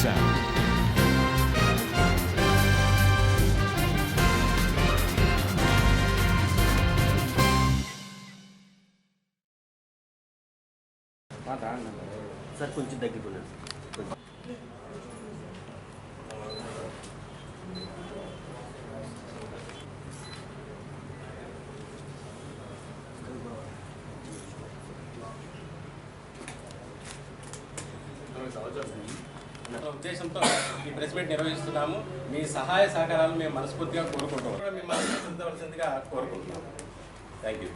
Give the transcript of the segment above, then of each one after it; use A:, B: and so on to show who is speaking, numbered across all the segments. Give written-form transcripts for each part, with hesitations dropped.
A: sound.
B: Sir కొంచెం దగ్గర
C: ఉద్దేశంతో ఈ ప్రెస్ మీట్ నిర్వహిస్తున్నాము. మీ సహాయ సహకారాలు మేము మనస్ఫూర్తిగా కోరుకుంటున్నాం. మిమ్మల్ని ఆశించవలసిందిగా కోరుకుంటున్నాం. Thank you.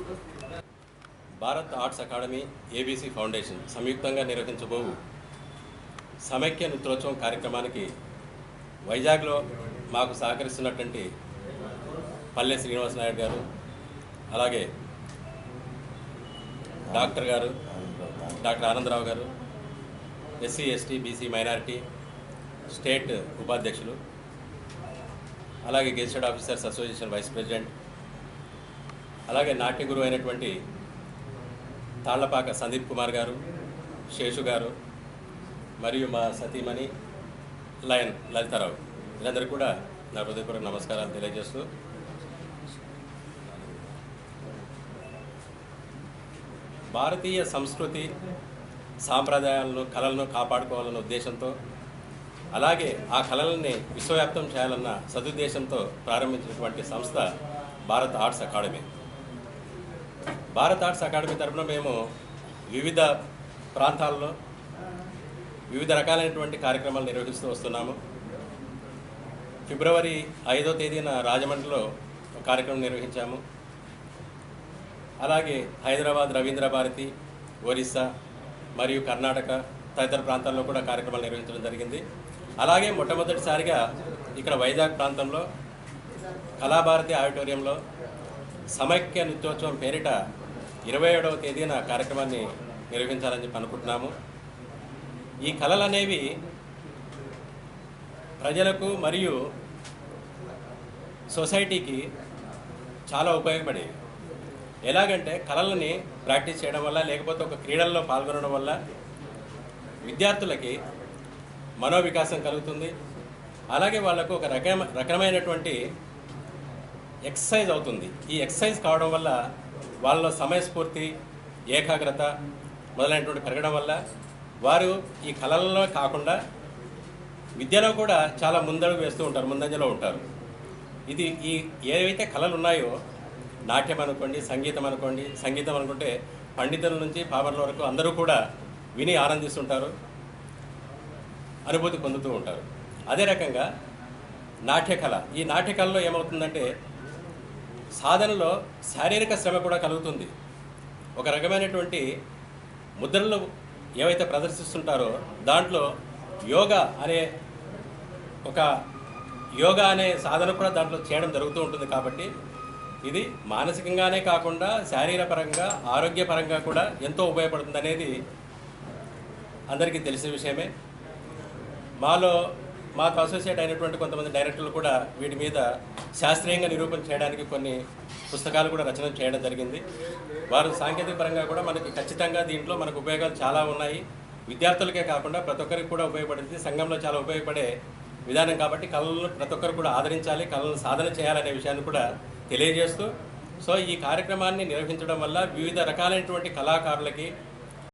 C: Bharat arts academy, ABC foundation సంయుక్తంగా నిర్వహించబోవు సమైక్య నృత్యోత్సవం కార్యక్రమానికి వైజాగ్లో మాకు సహకరిస్తున్నటువంటి పల్లె శ్రీనివాస నాయుడు గారు, అలాగే డాక్టర్ ఆనందరావు గారు, SC ST BC minority state ఉపాధ్యక్షులు, అలాగే gazetted officers association vice president, అలాగే నాట్య గురువు అయినటువంటి తాళ్లపాక సందీప్ కుమార్ గారు, శేషు గారు, మరియు మా సతీమణి లయన్ లలితారావు, వీళ్ళందరూ కూడా నా హృదయపూర్వక నమస్కారాలు తెలియజేస్తూ, భారతీయ సంస్కృతి సాంప్రదాయాలను కళలను కాపాడుకోవాలన్న ఉద్దేశంతో, అలాగే ఆ కళలని విశ్వవ్యాప్తం చేయాలన్న సదుద్దేశంతో ప్రారంభించినటువంటి సంస్థ Bharat arts academy. Bharat arts academy తరఫున మేము వివిధ ప్రాంతాల్లో వివిధ రకాలైనటువంటి కార్యక్రమాలు నిర్వహిస్తూ వస్తున్నాము. ఫిబ్రవరి 5వ తేదీన రాజమండ్రిలో ఒక కార్యక్రమం నిర్వహించాము. అలాగే హైదరాబాద్ రవీంద్ర భారతి, ఒరిస్సా మరియు కర్ణాటక తదితర ప్రాంతాల్లో కూడా కార్యక్రమాలు నిర్వహించడం జరిగింది. అలాగే మొట్టమొదటిసారిగా ఇక్కడ వైజాగ్ ప్రాంతంలో కళాభారతి ఆడిటోరియంలో సమైక్య నృత్యోత్సవం పేరిట 27వ తేదీన కార్యక్రమాన్ని నిర్వహించాలని చెప్పి అనుకుంటున్నాము. ఈ కళలు అనేవి ప్రజలకు మరియు సొసైటీకి చాలా ఉపయోగపడేవి. ఎలాగంటే కళలని ప్రాక్టీస్ చేయడం వల్ల, లేకపోతే ఒక క్రీడల్లో పాల్గొనడం వల్ల విద్యార్థులకి మనోవికాసం కలుగుతుంది. అలాగే వాళ్ళకు ఒక రకమైనటువంటి ఎక్సర్సైజ్ అవుతుంది. ఈ ఎక్సర్సైజ్ కావడం వల్ల వాళ్ళలో సమయస్ఫూర్తి, ఏకాగ్రత మొదలైనటువంటి పెరగడం వల్ల వారు ఈ కళలలో కాకుండా విద్యలో కూడా చాలా ముందంజలో ఉంటారు. ఇది ఈ ఏవైతే కళలు ఉన్నాయో, నాట్యం అనుకోండి, సంగీతం అనుకుంటే పండితుల నుంచి పామరుల వరకు అందరూ కూడా విని ఆనందిస్తుంటారు, అనుభూతి పొందుతూ ఉంటారు. అదే రకంగా నాట్యకళ, ఈ నాట్యకళలో ఏమవుతుందంటే సాధనలో శారీరక శ్రమ కూడా కలుగుతుంది. ఒక రకమైనటువంటి ముద్రలు ఏవైతే ప్రదర్శిస్తుంటారో దాంట్లో యోగా అనే సాధన కూడా దాంట్లో చేయడం జరుగుతూ ఉంటుంది. కాబట్టి ఇది మానసికంగానే కాకుండా శారీరపరంగా, ఆరోగ్యపరంగా కూడా ఎంతో ఉపయోగపడుతుంది అనేది అందరికీ తెలిసిన విషయమే. మాకు అసోసియేట్ అయినటువంటి కొంతమంది డైరెక్టర్లు కూడా వీటి మీద శాస్త్రీయంగా నిరూపణ చేయడానికి కొన్ని పుస్తకాలు కూడా రచన చేయడం జరిగింది. వారు సాంకేతిక పరంగా కూడా మనకి ఖచ్చితంగా దీంట్లో మనకు ఉపయోగాలు చాలా ఉన్నాయి. విద్యార్థులకే కాకుండా ప్రతి ఒక్కరికి కూడా ఉపయోగపడుతుంది, సంఘంలో చాలా ఉపయోగపడే విధానం. కాబట్టి కళలను ప్రతి ఒక్కరు కూడా ఆదరించాలి, కళలను సాధన చేయాలనే విషయాన్ని కూడా తెలియజేస్తూ, ఈ కార్యక్రమాన్ని నిర్వహించడం వల్ల వివిధ రకాలైనటువంటి కళాకారులకి